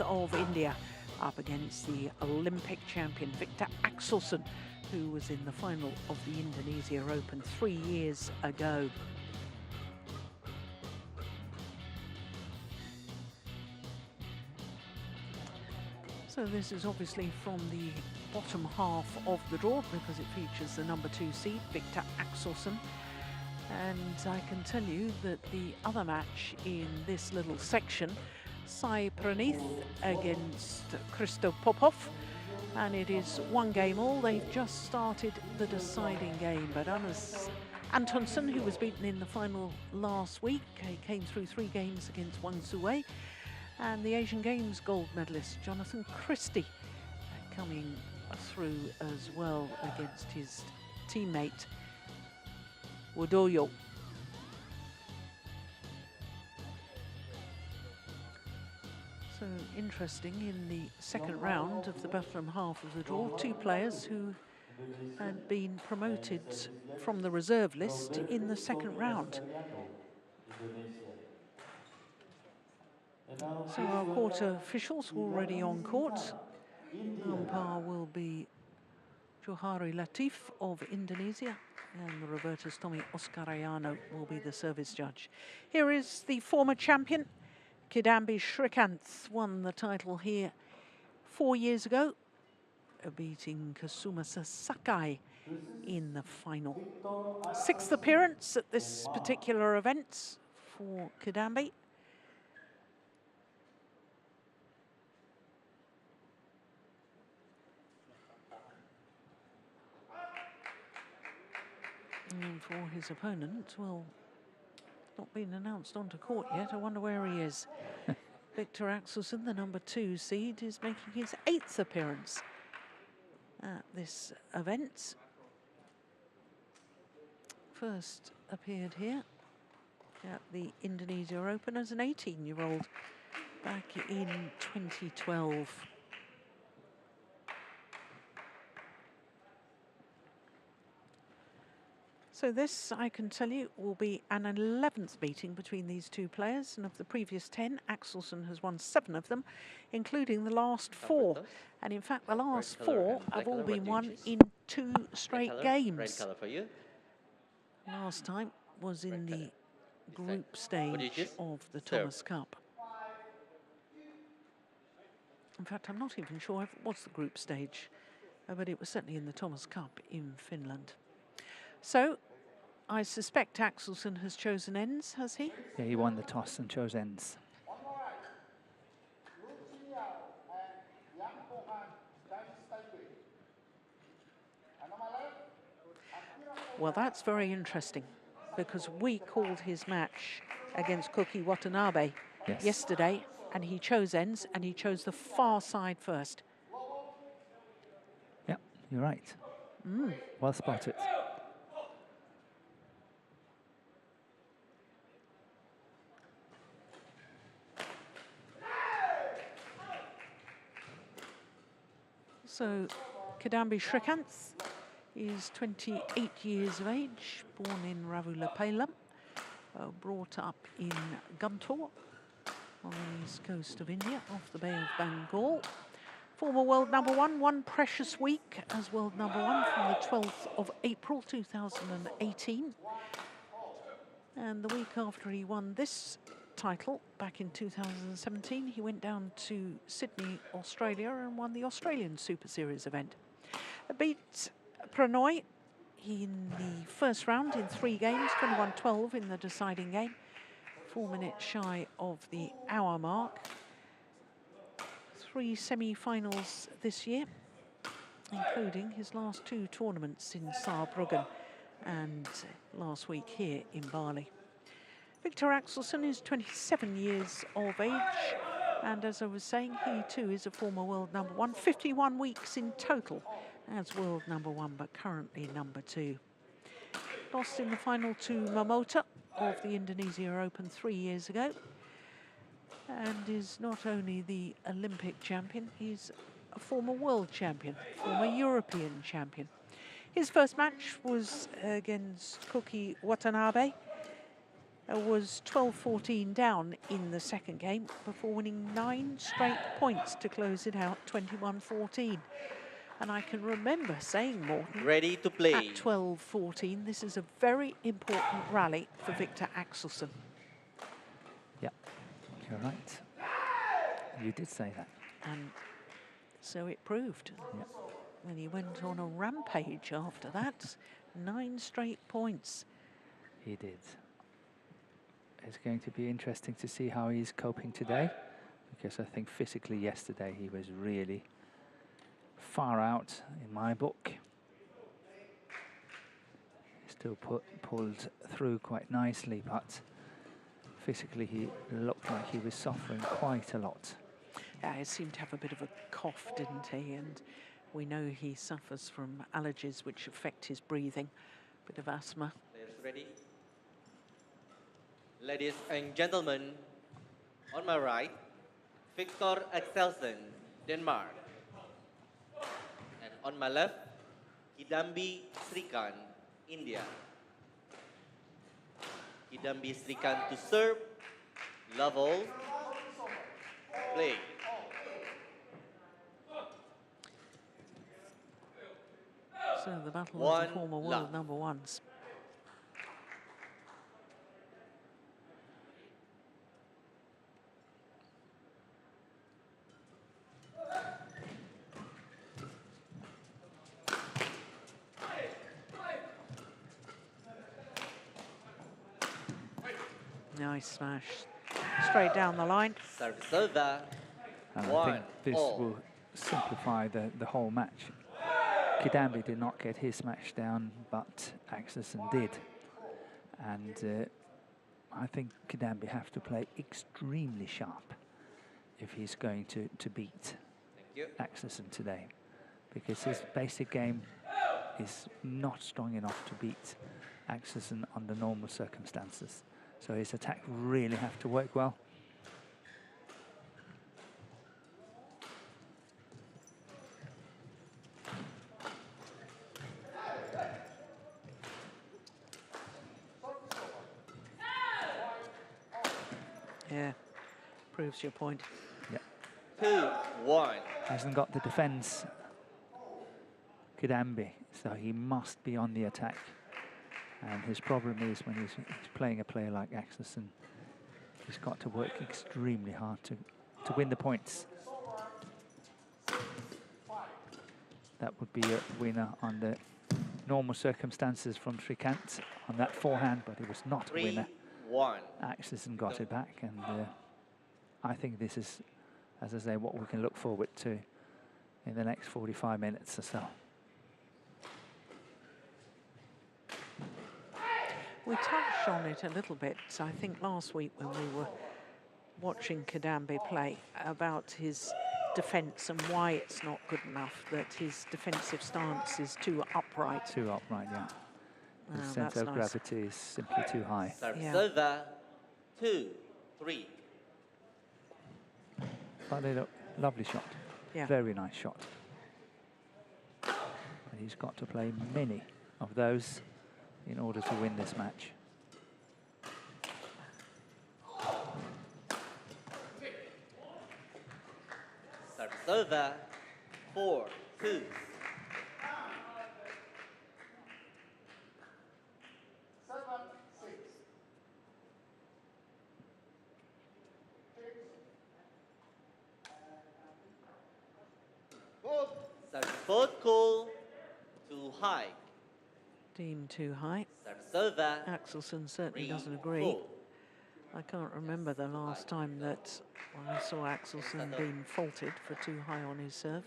of India, up against the Olympic champion Viktor Axelsen, who was in the final of the Indonesia Open 3 years ago. So this is obviously from the bottom half of the draw because it features the number 2 seed, Viktor Axelsen. And I can tell you that the other match in this little section, Sai Pranith against Christo Popov, and it is 1 game all. They've just started the deciding game, but Anders Antonsen, who was beaten in the final last week, he came through 3 games against Wang Zuwei, and the Asian Games gold medalist Jonathan Christie coming through as well against his teammate Wodoyo. So interesting, in the second round of the bottom half of the draw, 2 players who had been promoted from the reserve list in the second round. So our court officials already on court. Umpire will be Johari Latif of Indonesia, and the reverter's Tommy Oscarayano will be the service judge. Here is the former champion, Kidambi Srikanth, won the title here 4 years ago, beating Kasumasa Sakai in the final. 6th appearance at this particular event for Kidambi. And for his opponent, well, not been announced onto court yet. I wonder where he is. Viktor Axelsen, the number 2 seed, is making his 8th appearance at this event. First appeared here at the Indonesia Open as an 18-year-old back in 2012. So this, I can tell you, will be an 11th meeting between these 2 players, and of the previous 10, Axelsen has won 7 of them, including the last 4. And in fact, the last 4 have all been won in 2 straight games. Last time was in the group stage of the Thomas Cup. In fact, I'm not even sure if it was the group stage, but it was certainly in the Thomas Cup in Finland. So, I suspect Axelsen has chosen ends, has he? Yeah, he won the toss and chose ends. Well, that's very interesting, because we called his match against Koki Watanabe yesterday, and he chose ends, and he chose the far side first. Yep, you're right. Well spotted. So, Kidambi Srikanth is 28 years of age, born in Ravulapalam, brought up in Guntur on the east coast of India, off the Bay of Bengal. Former world number 1, one precious week as world number 1 from the 12th of April 2018. And the week after he won this title back in 2017, he went down to Sydney, Australia, and won the Australian Super Series event. Beat Pranoy in the first round in 3 games, 21-12 in the deciding game, 4 minutes shy of the hour mark. 3 semi-finals this year, including his last 2 tournaments in Saarbrücken and last week here in Bali. Viktor Axelsen is 27 years of age, and as I was saying, he too is a former world number 1, 51 weeks in total as world number 1, but currently number 2. Lost in the final to Momota of the Indonesia Open 3 years ago, and is not only the Olympic champion, he's a former world champion, former European champion. His first match was against Koki Watanabe, was 12-14 down in the second game before winning 9 straight points to close it out 21-14. And I can remember saying, Morten, Ready to play. at 12-14, this is a very important rally for Viktor Axelsen. Yeah, you're right. You did say that. And so it proved. Yeah. When he went on a rampage after that, 9 straight points. He did. It's going to be interesting to see how he's coping today, because I think physically yesterday he was really far out in my book. Still pulled through quite nicely, but physically he looked like he was suffering quite a lot. Yeah, he seemed to have a bit of a cough, didn't he? And we know he suffers from allergies which affect his breathing, a bit of asthma. Players ready? Ladies and gentlemen, on my right, Viktor Axelsen, Denmark. And on my left, Kidambi Srikanth, India. Kidambi Srikanth to serve, level, play. So the battle of the former world number ones. Nice smash. Straight down the line. Service over. And I think this will simplify the whole match. Kidambi did not get his match down, but Axelsen did. And I think Kidambi have to play extremely sharp if he's going to beat Axelsen today, because his basic game is not strong enough to beat Axelsen under normal circumstances. So his attack really have to work well. Yeah, proves your point. Yeah. 2-1. Hasn't got the defense, Kidambi, so he must be on the attack. And his problem is when he's playing a player like Axelsen, he's got to work extremely hard to win the points. That would be a winner under normal circumstances from Srikanth on that forehand, but it was not a winner. 3-1. Axelsen got it back, and I think this is, as I say, what we can look forward to in the next 45 minutes or so. We touched on it a little bit, I think, last week when we were watching Kidambi play, about his defence and why it's not good enough, that his defensive stance is too upright. Too upright, yeah. The Oh, centre of nice. gravity is simply too high. Service Yeah. over. 2-3. But a lovely shot. Yeah. Very nice shot. And he's got to play many of those in order to win this match. Service over. 4-2. Service both cool. Too high. Deemed too high. Service over. Axelsen certainly 3-4. doesn't agree. I can't remember the last time that I saw Axelsen being faulted for too high on his serve.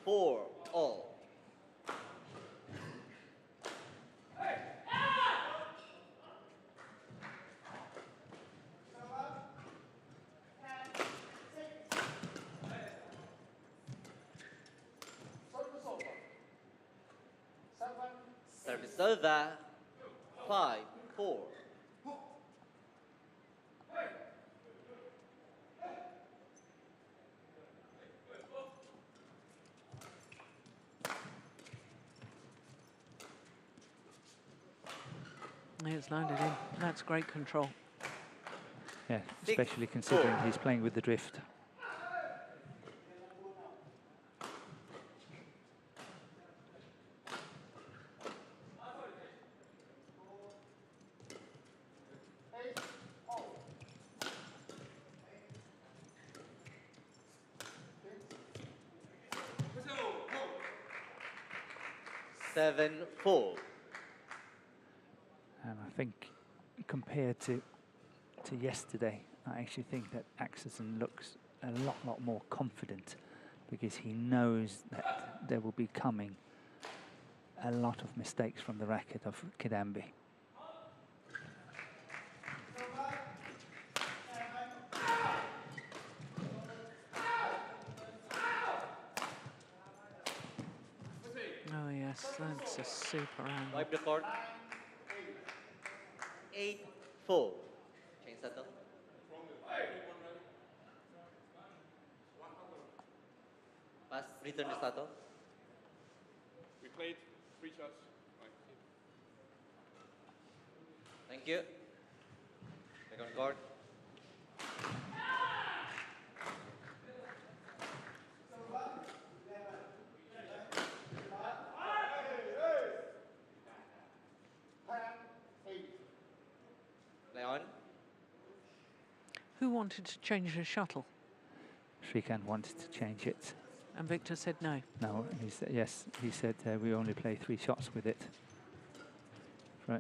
Four all. Service over. 5-4. It's landed in. That's great control. Yeah, especially considering he's playing with the drift. Seven, 4. And I think compared to yesterday, I actually think that Axelsen looks a lot more confident because he knows that there will be coming a lot of mistakes from the racket of Kidambi. Oh yes, that's a super angle. Wipe the court. 8-4. Change settle. Pass, return the settle. We played 3 shots. Thank you. Back on court. Play on. Who wanted to change the shuttle? Srikanth wanted to change it. And Victor said no. No, he said yes. He said we only play 3 shots with it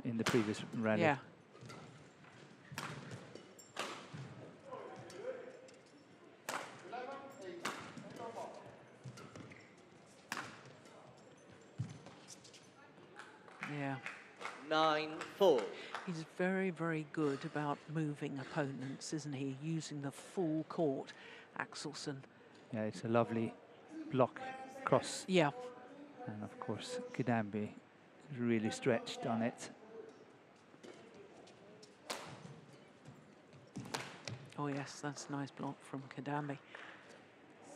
in the previous rally. Yeah. Yeah. 9-4. He's very, very good about moving opponents, isn't he? Using the full court, Axelsen. Yeah, it's a lovely block cross. Yeah. And of course, Kidambi is really stretched on it. Oh yes, that's a nice block from Kidambi.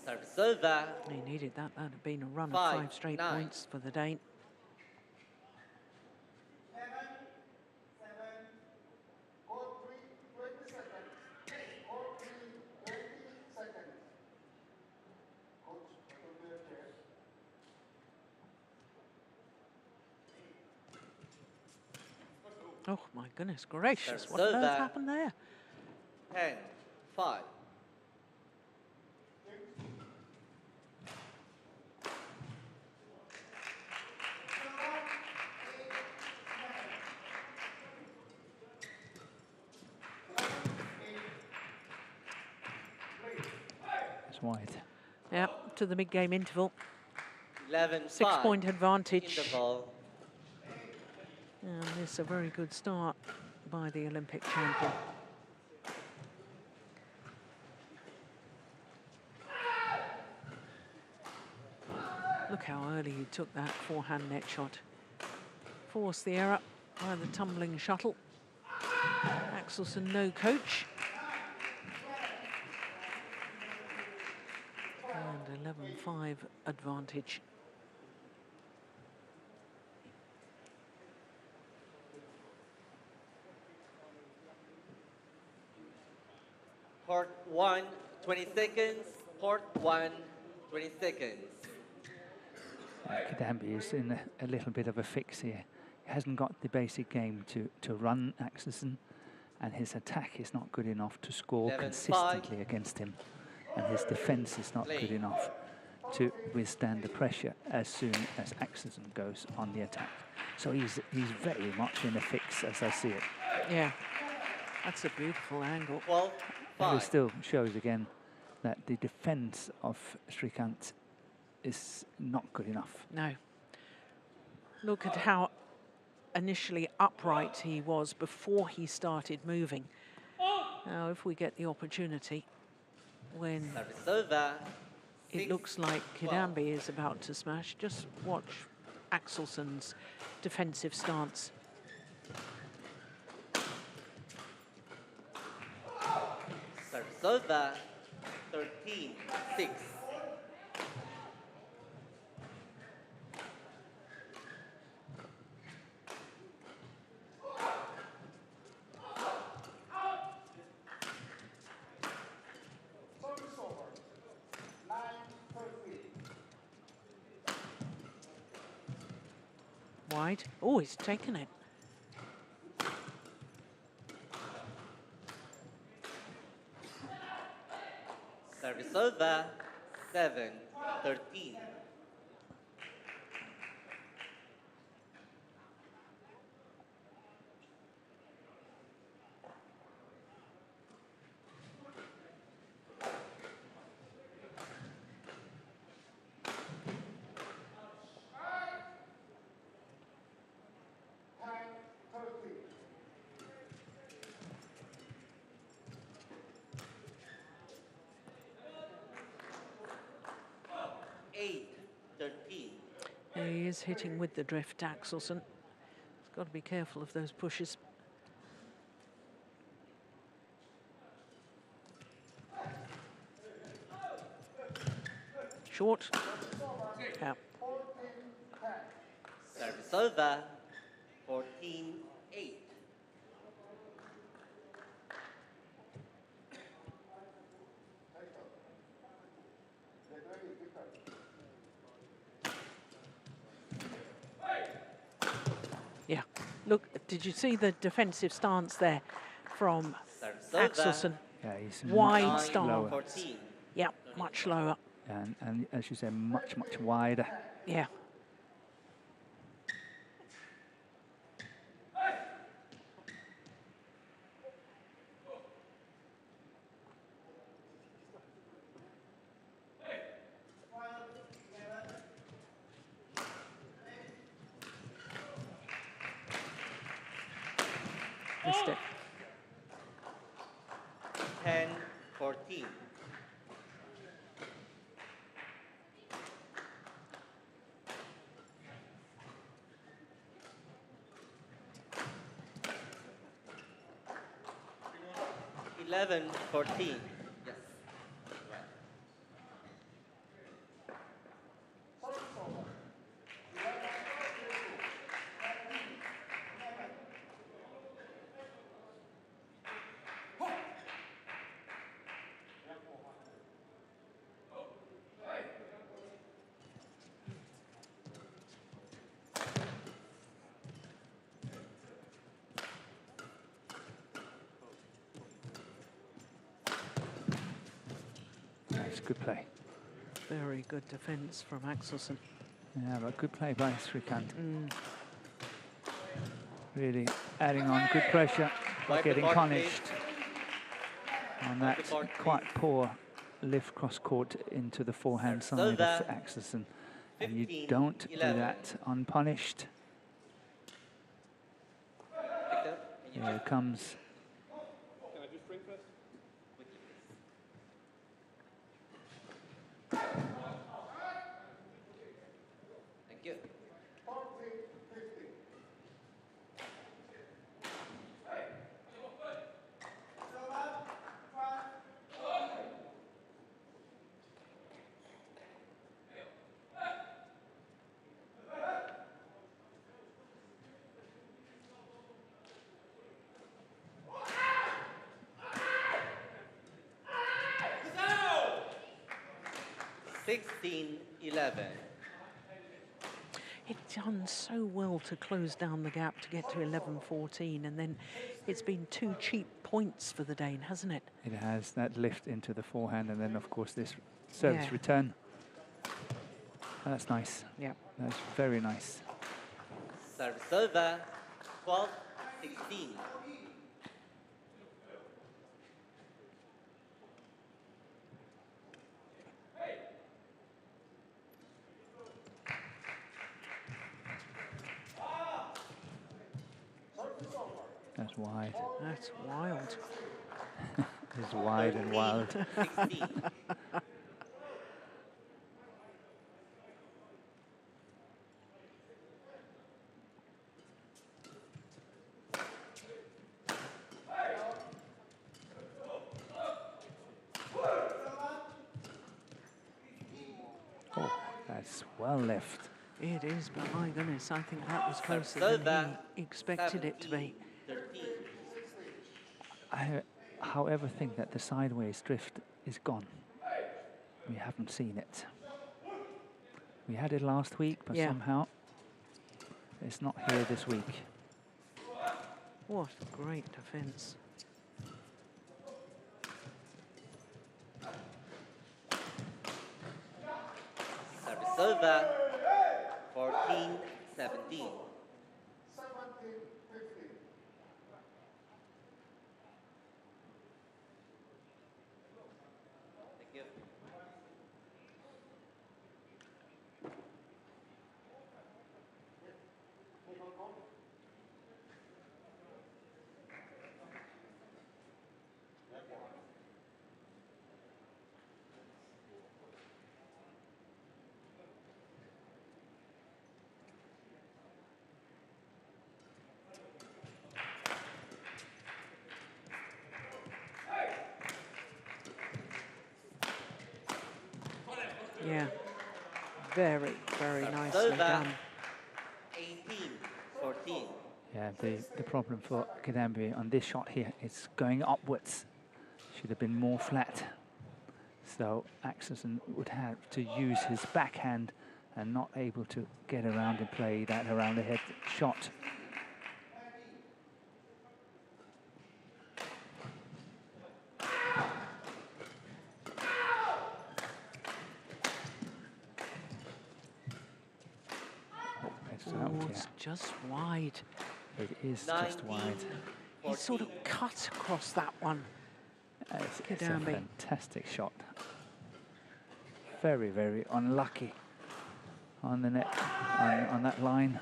Service over. He needed that. That'd have been a run of 5, 5 straight 9. points for the Dane. Oh my goodness gracious, what on earth happened there? 10-5. It's wide. Yeah, to the mid-game interval. 11-5. 6-point advantage. Interval. And this is a very good start by the Olympic champion. Look how early he took that forehand net shot. Forced the error by the tumbling shuttle. Axelsen, no coach. And 11-5 advantage. Court 1, 20 seconds. Court 1, 20 seconds. Kidambi is in a little bit of a fix here. He hasn't got the basic game to run Axelsen, and his attack is not good enough to score 11-5. consistently against him, and his defense is not good enough to withstand the pressure as soon as Axelsen goes on the attack. So he's very much in a fix as I see it. Yeah, that's a beautiful angle. 12-5. But it still shows again that the defense of Srikanth is not good enough. No. Look at how initially upright he was before he started moving. Now, if we get the opportunity when Service over. it looks like Kidambi is about to smash, just watch Axelsen's defensive stance. over, 13-6. Wide. Oh, he's taken it. Service over, 7-13. He is hitting with the drift, Axelsen. He's got to be careful of those pushes. Short. Yeah. Service over, 14-8. Yeah. Look, did you see the defensive stance there from Axelsen? Yeah, he's Wide much stance. lower. 14. Yeah, much lower. And as you say, much wider. Yeah. Missed it. 10-14. Eleven, 14. Yes. That's good play. Very good defence from Axelsen. Yeah, but good play by Srikanth. Really adding on good pressure, but getting punished on that quite poor lift cross court into the forehand side of Axelsen. And you don't do that unpunished. Here comes. Can I just drink first? Thank you. Sixteen, 11. It's done so well to close down the gap to get to 11-14, and then it's been 2 cheap points for the Dane, hasn't it? It has that lift into the forehand, and then of course this service return. That's nice. Yeah. That's very nice. Service over, 12-16. That's wide. That's wild. It's wide and wild. 16. that's well left. It is, but my goodness, I think that was closer than he expected it to be. 13. I, however, think that the sideways drift is gone. We haven't seen it. We had it last week, but somehow it's not here this week. What a great defence. Service over. 14-17. Thank you. Yeah, very, very nicely Over. done. 18-14. Yeah, the problem for Kidambi on this shot here is going upwards. Should have been more flat. So Axelsen would have to use his backhand and not able to get around and play that around the head shot. Oh, it's just wide. It is just wide. He sort of cut across that one. It's a fantastic shot. Very, very unlucky on the net, on that line.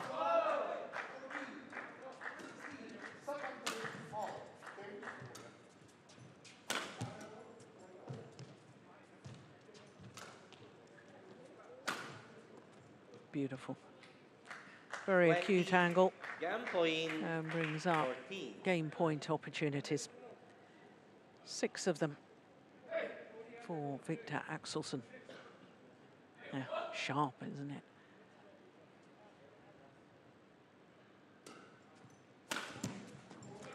Beautiful. Very acute angle. Game point. Brings up 14. game point opportunities. 6 of them for Viktor Axelsen. Yeah, sharp, isn't it?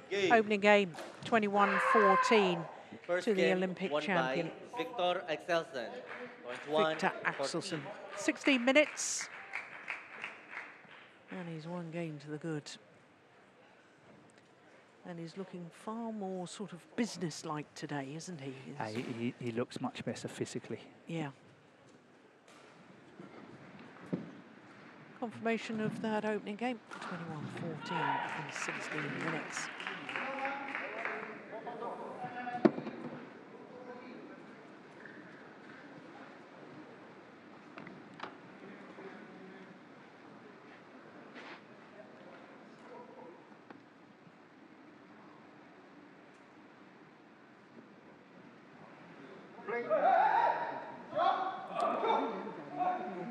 Game. Opening game, 21-14 First to the game Olympic won champion, by Viktor Axelsen. Point Viktor Axelsen. 16 minutes. And he's 1 game to the good. And he's looking far more sort of business-like today, isn't he? He looks much better physically. Yeah. Confirmation of that opening game, 21-14 in 16 minutes.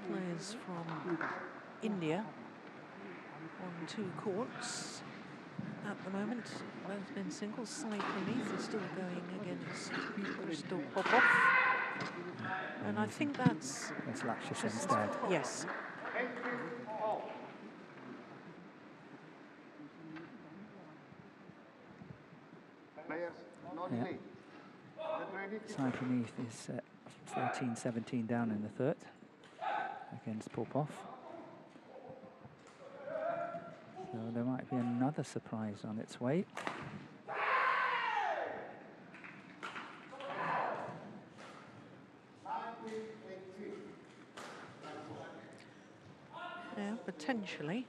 Players from India on 2 courts at the moment. Both men singles. Sai Praneeth is still going against Crystal Popov. And I think that's... It's Lakshya Sen's dad. Yes. Yeah. Sai Praneeth is 14-17 down in the 3rd against Popov. So there might be another surprise on its way. Yeah, potentially.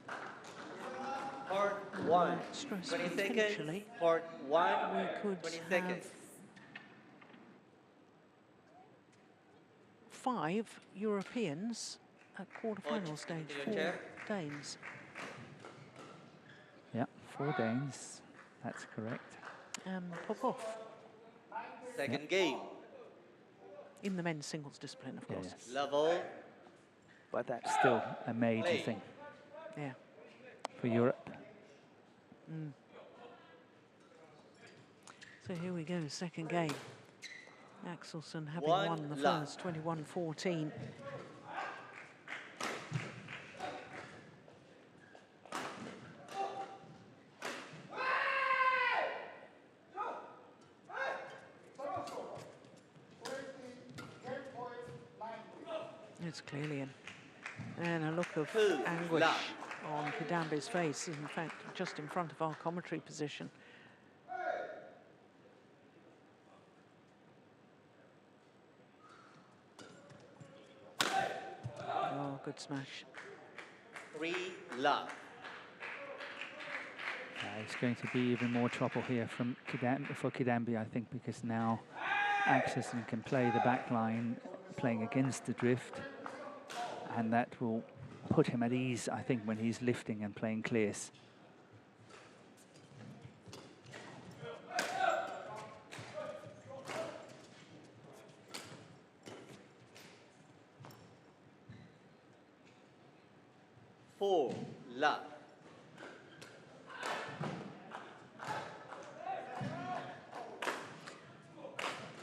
Part 1. Stress 20 potentially. seconds. Part 1. We could 20 have seconds. 5 Europeans at quarter-final stage, 4 Danes. Yeah, 4 Danes, that's correct. Popov Second game. in the men's singles discipline, of course. Yes. Level. But that's still a major Play. thing Yeah. for Europe. So here we go, second game. Axelsen having One won the love. first, 21-14. It's clearly in. And a look of 2 anguish love. on Kidambi's face, in fact, just in front of our commentary position. Oh, good smash. 3 love. It's going to be even more trouble here from Kidambi, I think, because now Axelsen can play the back line, playing against the drift, and that will put him at ease, I think, when he's lifting and playing clears. Four love.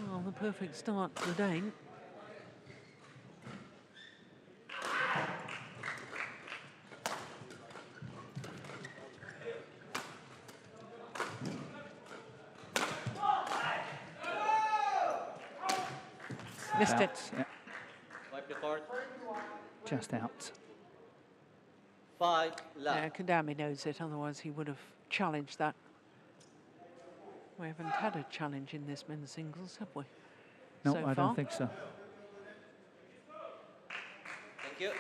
Well, the perfect start to the day. Missed it. Yeah, Wipe the card. just out. 5 love. Yeah, Kidambi knows it, otherwise he would have challenged that. We haven't had a challenge in this men's singles, have we? No, so I far? don't think so. Thank you.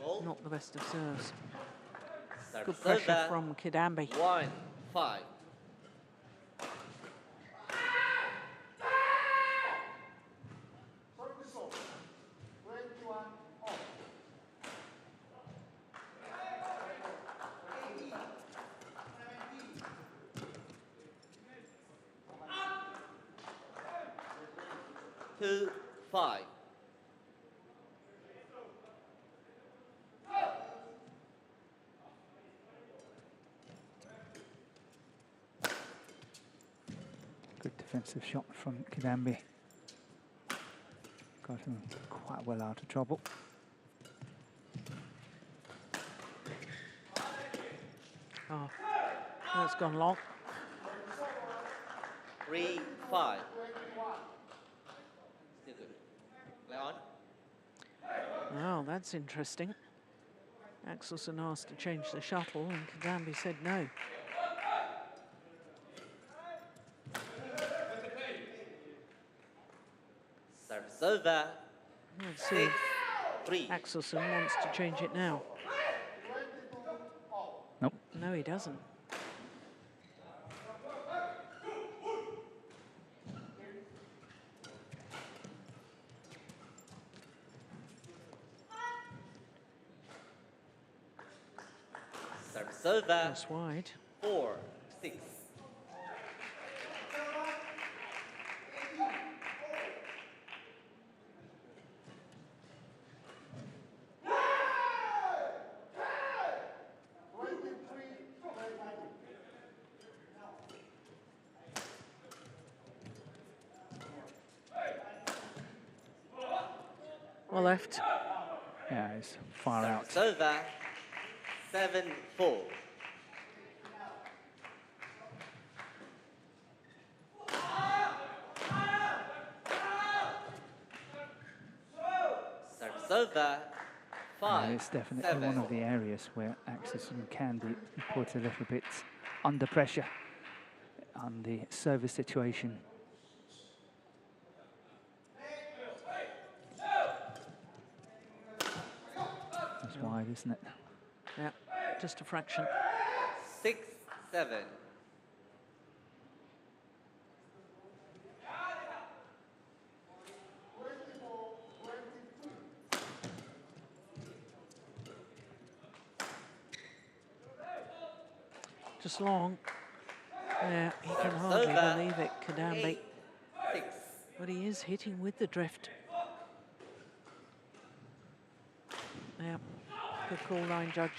Ball. Not the best of serves. Serve Good pressure serve. from Kidambi. 1-5. Two, 5. Good defensive shot from Kidambi. Got him quite well out of trouble. Oh, that's gone long. 3-5. Still good. Play on. Oh, that's interesting. Axelsen asked to change the shuttle and Kidambi said no. Serve serve. Let's see if 6-3. Axelsen wants to change it now. Nope. No, he doesn't. Serve serve. That's wide. 4-6. Well left. Yeah, he's far out. Serve 7-4. Serve 5. It's definitely one of the areas where Axelsen can be put a little bit under pressure on the service situation. That's wide, isn't it? Yeah, just a fraction. 6-7. Just long. Yeah, he can hardly believe it, Kidambi. 8-6. But he is hitting with the drift. Yeah, good call, line judge.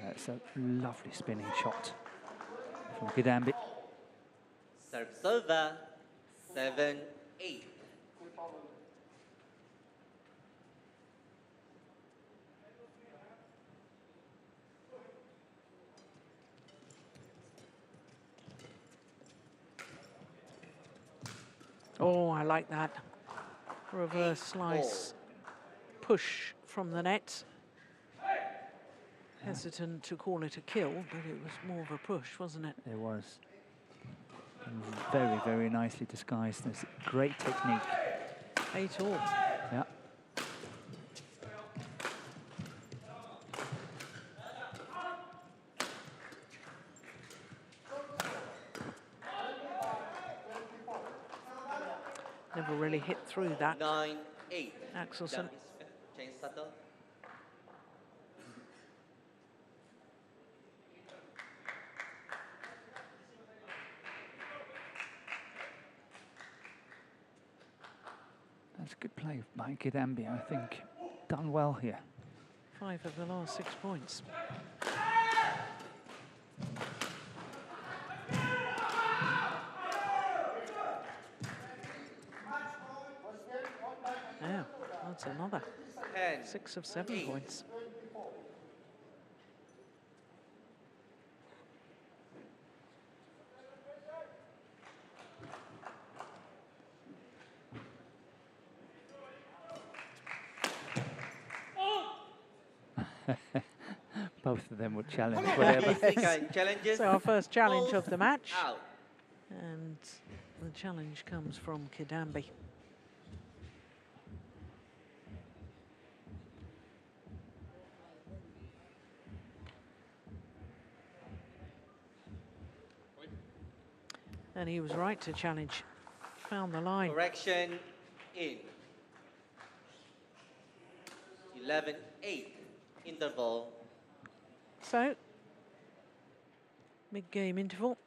That's a lovely spinning shot from Kidambi. Serve 7-8. 8. Oh, I like that. Reverse slice push from the net. Hesitant to call it a kill, but it was more of a push, wasn't it? It was. And very, very nicely disguised. There's great technique. 8-all. Yeah. Never really hit through that. 9-8. Axelsen. Change settle. That's good play by Kidambi, I think. Done well here. 5 of the last 6 points. Yeah, that's another. 10. 6 of 7 points. Both of them would challenge whatever. Challenges. So our first challenge of the match. Out. And the challenge comes from Kidambi. And he was right to challenge. Found the line. Correction in. 11-8. Interval. So, mid-game interval.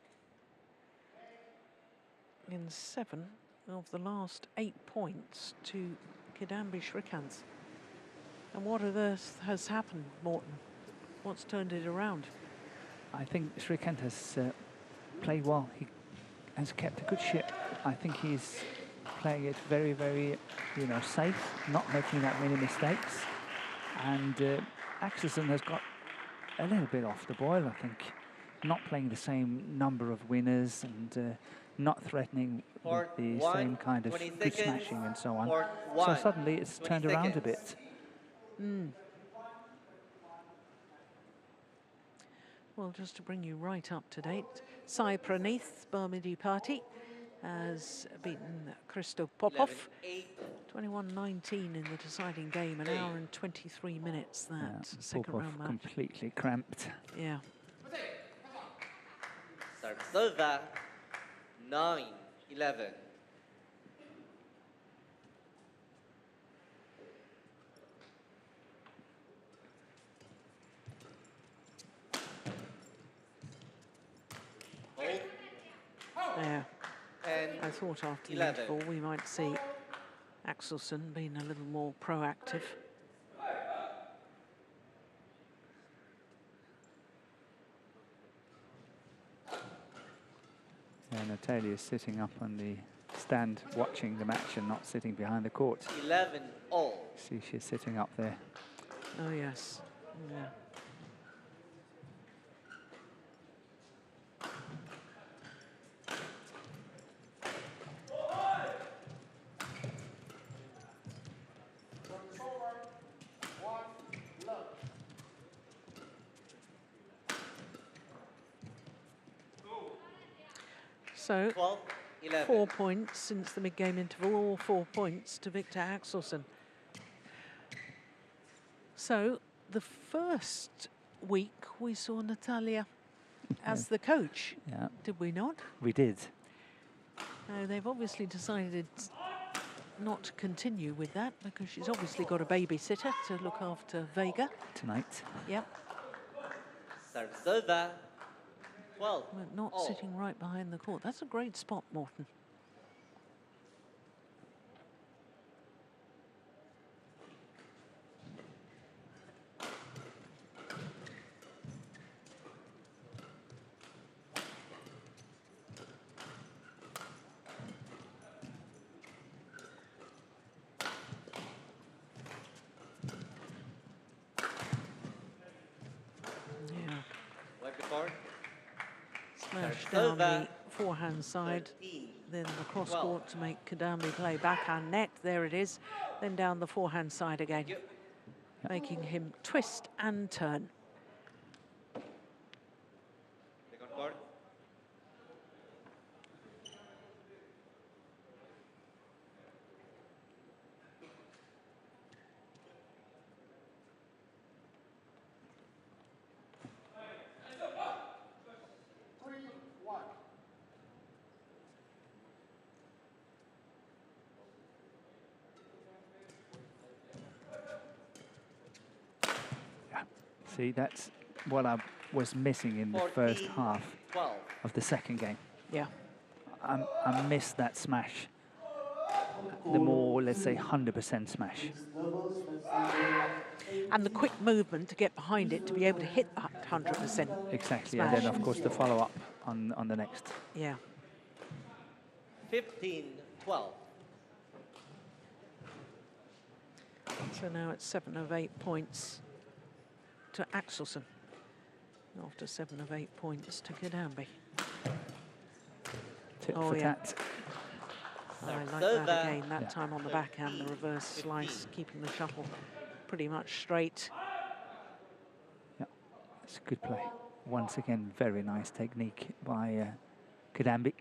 In 7 of the last 8 points to Kidambi Srikanth. And what on earth has happened, Morten? What's turned it around? I think Srikanth has played well. He has kept a good ship. I think he's playing it very, very, safe, not making that many mistakes. And Axelsen has got a little bit off the boil, I think. Not playing the same number of winners and not threatening with the same kind of good smashing and so on. So suddenly it's turned around a bit. Well, just to bring you right up to date, Sai Praneeth, Barmidi Party, has beaten Christo Popov. 21-19 in the deciding game, an hour and 23 minutes, that second Popov round match. Completely cramped. Yeah. Sartsova, 9-11. Yeah. And I thought after the 11. interval we might see Axelsen being a little more proactive. Yeah, Natalia is sitting up on the stand watching the match and not sitting behind the court. 11-all. See, she's sitting up there. Oh, yes. Yeah. So, 12-11. 4 points since the mid-game interval, all 4 points to Viktor Axelsen. So, the first week we saw Natalia as the coach, did we not? We did. Now, they've obviously decided not to continue with that because she's obviously got a babysitter to look after Vega. Tonight. Yep. Sartsova, 12. But not sitting right behind the court. That's a great spot, Morten. Smash down the forehand side, then the cross court to make Kidambi play backhand net. There it is. Then down the forehand side again, making him twist and turn. Second court. See, that's what I was missing in the first half of the second game. Yeah. I missed that smash. The more, let's say, 100% smash. And the quick movement to get behind it to be able to hit that 100%. Exactly, smash. and then of course the follow-up on the next. Yeah. 15-12. So now it's 7 of 8 points to Axelsen, after 7 of 8 points to Kidambi. Tit Oh, for yeah. tat. I like that again, that time on the backhand, the reverse slice, keeping the shuttle pretty much straight. Yeah, it's a good play. Once again, very nice technique by Kidambi.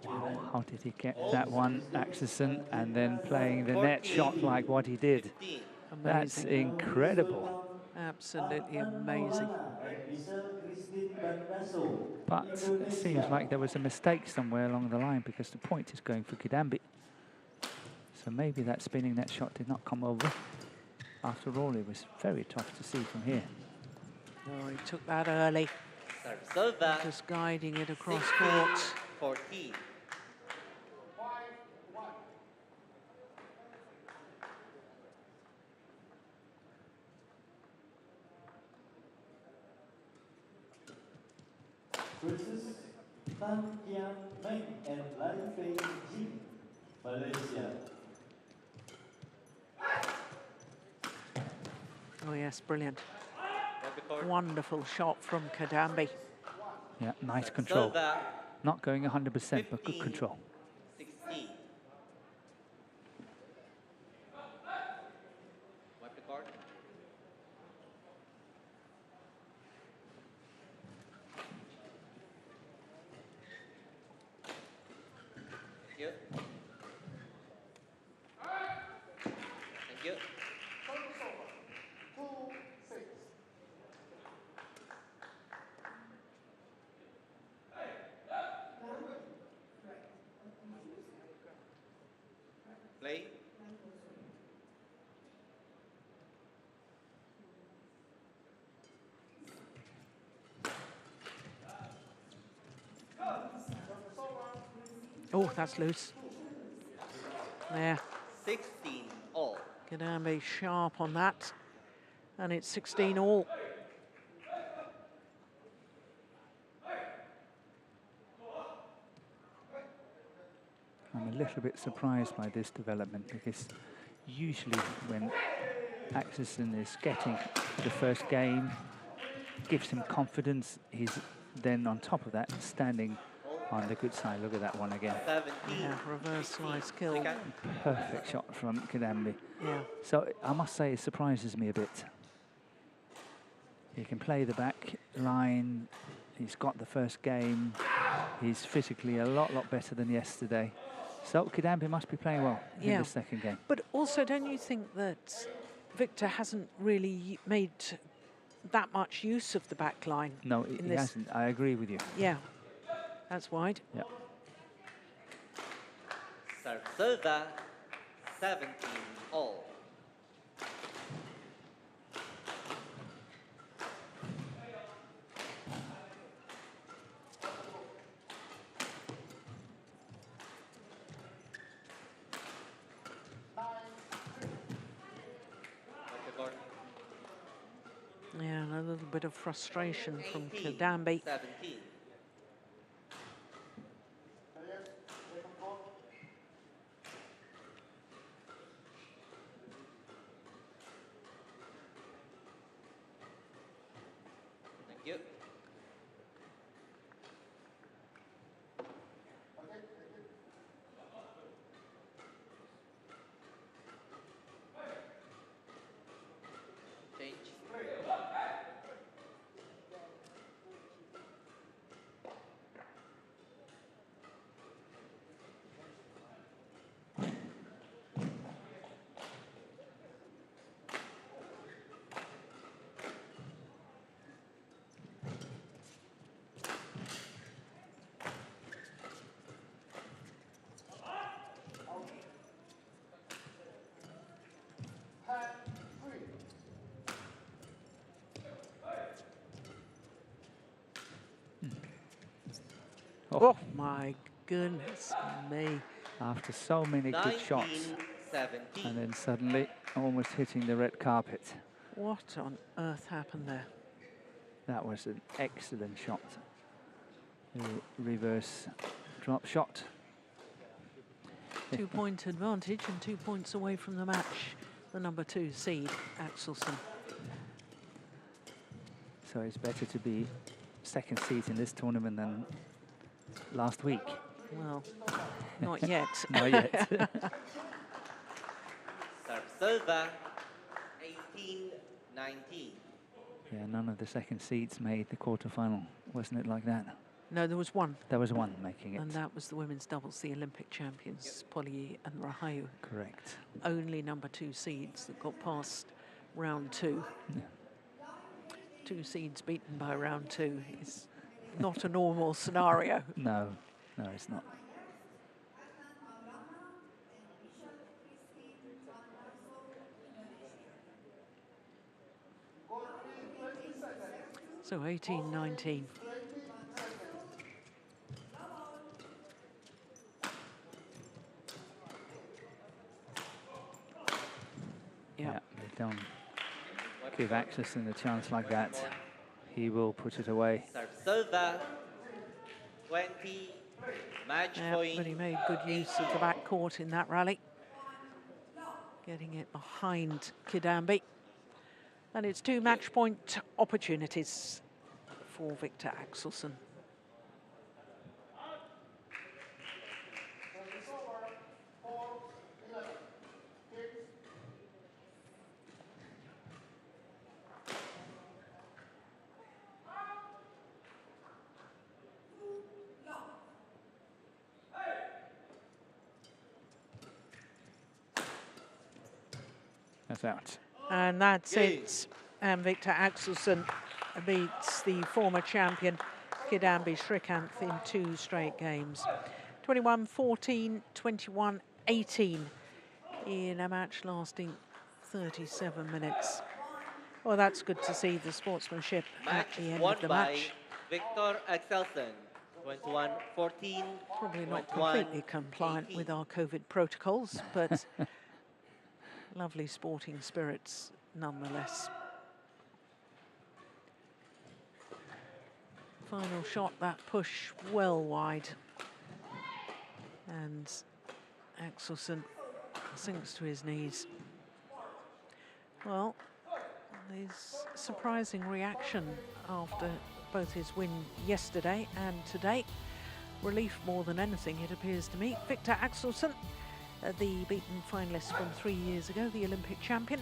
Wow, how did he get that one, Axelsen, and then playing the net shot like what he did? That's incredible. Absolutely amazing. But it seems like there was a mistake somewhere along the line because the point is going for Kidambi. So maybe that spinning net shot did not come over. After all, it was very tough to see from here. Oh, he took that early. Just guiding it across court. 14. Versus Tan Kiang Meng and Lai Fei Jin, Malaysia. Oh yes, brilliant. Wonderful shot from Kidambi. Yeah, nice control. Not going 100%, but good control. 16. Wipe the card. Thank you. Thank you. Play. Oh, that's loose. There. 16 all. Kidambi sharp on that. And it's 16 all. I'm a little bit surprised by this development because usually when Axelsen is getting the first game, gives him confidence, he's then on top of that standing on the good side. Look at that one again. 17. Yeah, reverse slice kill. Perfect shot from Kidambi. Yeah. So I must say it surprises me a bit. He can play the back line. He's got the first game. He's physically a lot better than yesterday. So Kidambi must be playing well in the second game. But also, don't you think that Viktor hasn't really made that much use of the back line? No, he hasn't. I agree with you. Yeah, that's wide. Yeah. Serve 17 all. Yeah, and a little bit of frustration from Kidambi. 17. Oh my goodness me. After so many good shots, 19-17. and then suddenly almost hitting the red carpet. What on earth happened there? That was an excellent shot. The reverse drop shot. 2-point advantage and 2 points away from the match. The number 2 seed, Axelsen. So it's better to be second seed in this tournament than last week. Well, not yet. Not yet. Serve Silva, 18-19. Yeah, none of the second seeds made the quarterfinal, wasn't it like that? No, there was one. There was one making it. And that was the women's doubles, the Olympic champions, Polly and Rahayu. Correct. Only number 2 seeds that got past round 2. Yeah. 2 seeds beaten by round 2 is not a normal scenario. No, no, it's not. So 18-19. Yeah, they don't give Axelsen a chance like that. He will put it away. Serve Silva, 20, match Yeah, point. but he made good use of the back court in that rally. Getting it behind Kidambi. And it's 2 match point opportunities for Viktor Axelsen. That's out. And that's it. And Viktor Axelsen beats the former champion Kidambi Srikanth in 2 straight games. 21-14, 21-18 in a match lasting 37 minutes. Well, that's good to see the sportsmanship at Match the end won of the by match. Viktor Axelsen, 21-14. Probably not completely compliant with our COVID protocols, but lovely sporting spirits nonetheless. Final shot, that push well wide. And Axelsen sinks to his knees. Well, his surprising reaction after both his win yesterday and today. Relief more than anything, it appears to me. Viktor Axelsen, the beaten finalist from 3 years ago, the Olympic champion,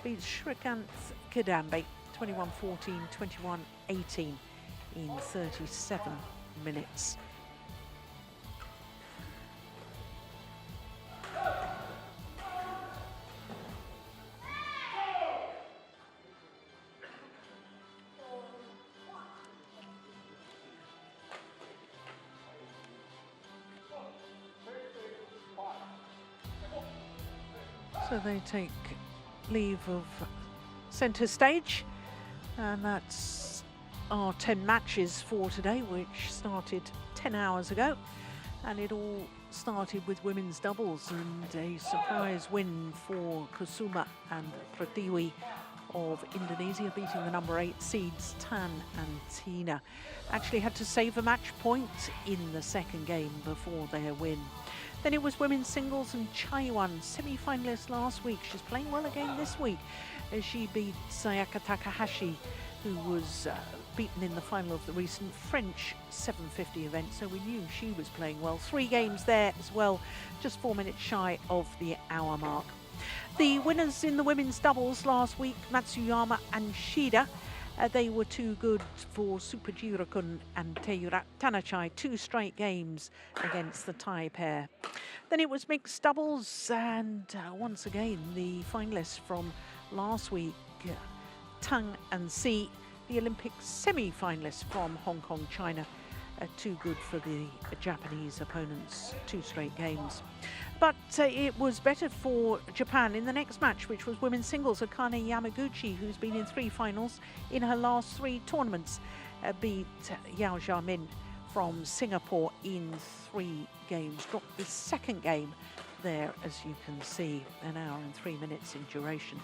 beats Srikanth Kidambi 21-14, 21-18 in 37 minutes. So they take leave of centre stage, and that's our 10 matches for today, which started 10 hours ago. And it all started with women's doubles and a surprise win for Kusuma and Pratiwi of Indonesia, beating the number 8 seeds Tan and Tina. Actually had to save a match point in the second game before their win. Then it was women's singles, and Chaiwan, semi-finalist last week. She's playing well again this week as she beat Sayaka Takahashi, who was beaten in the final of the recent French 750 event, so we knew she was playing well. 3 games there as well, just 4 minutes shy of the hour mark. The winners in the women's doubles last week, Matsuyama and Shida, they were too good for Supajirokun and Teyurat Tanachai, 2 straight games against the Thai pair. Then it was mixed doubles, and once again, the finalists from last week, Tang and Si, the Olympic semi-finalists from Hong Kong, China, too good for the Japanese opponents, 2 straight games. But it was better for Japan in the next match, which was women's singles. Akane Yamaguchi, who's been in 3 finals in her last 3 tournaments, beat Yao Xiaomin from Singapore in 3 games. Dropped the second game there, as you can see, 1 hour and 3 minutes in duration.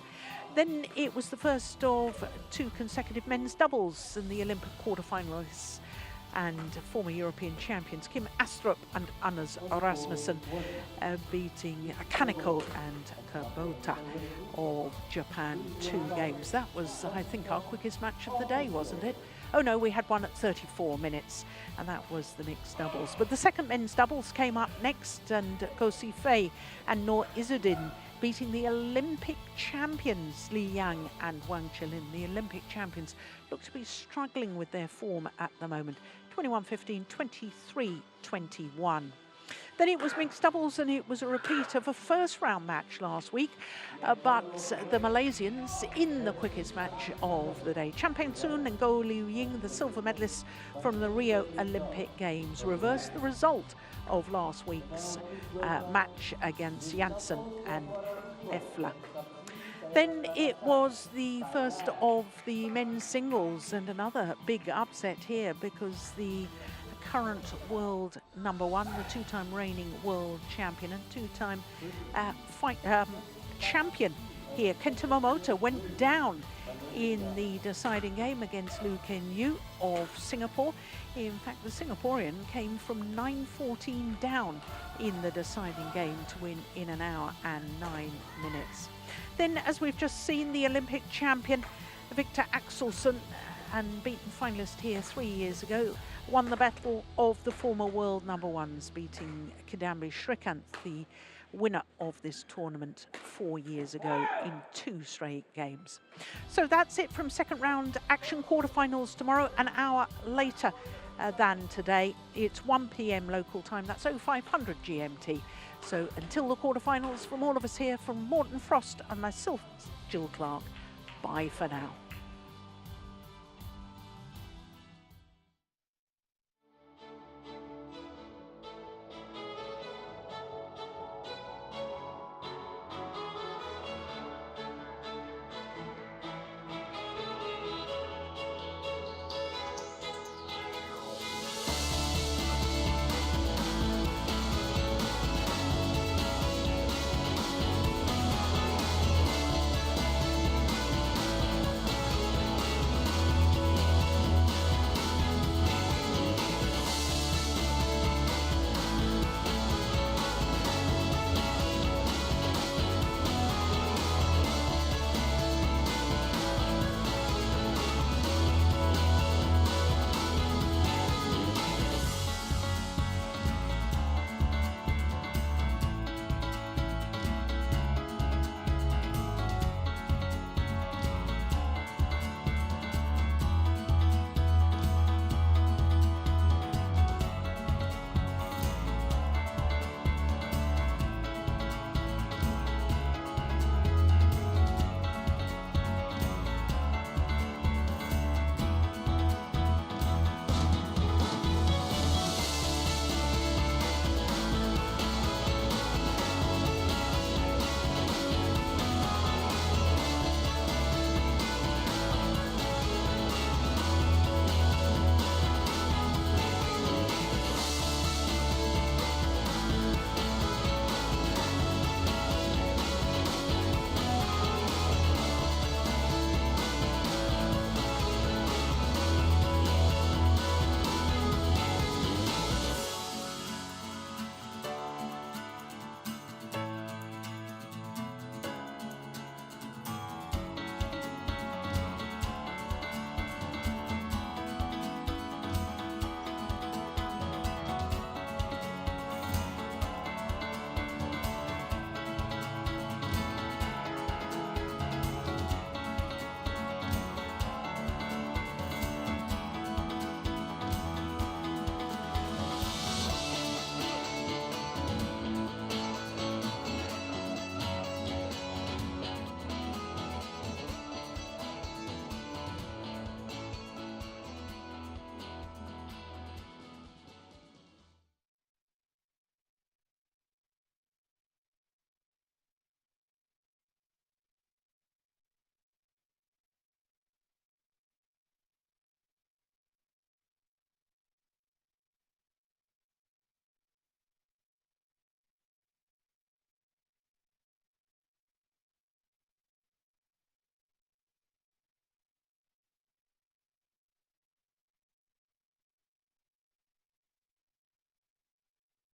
Then it was the first of 2 consecutive men's doubles, and the Olympic quarterfinalists and former European champions Kim Astrup and Anders Rasmussen beating Kaneko and Kubota of Japan 2 games. That was, I think, our quickest match of the day, wasn't it? Oh no, we had one at 34 minutes, and that was the mixed doubles. But the second men's doubles came up next, and Ko Si Fei and Noor Izzuddin beating the Olympic champions Li Yang and Wang Qilin. The Olympic champions look to be struggling with their form at the moment. 21-15, 23-21. Then it was mixed doubles, and it was a repeat of a first round match last week, but the Malaysians in the quickest match of the day. Chan Peng Soon and Goh Liu Ying, the silver medalists from the Rio Olympic Games, reversed the result of last week's match against Janssen and Efla. Then it was the first of the men's singles, and another big upset here, because the current world #1, the 2-time reigning world champion and 2-time champion here, Kenta Momota, went down in the deciding game against Liu Ken-yu of Singapore. In fact, the Singaporean came from 9-14 down in the deciding game to win in 1 hour and 9 minutes. Then, as we've just seen, the Olympic champion Viktor Axelsen, and beaten finalist here 3 years ago, won the battle of the former world #1s, beating Kidambi Srikanth, the winner of this tournament 4 years ago, in 2 straight games. So that's it from second round action. Quarterfinals tomorrow, 1 hour later than today. It's 1 p.m. local time. That's 0500 GMT. So until the quarterfinals, from all of us here, from Morton Frost and myself, Jill Clark, bye for now.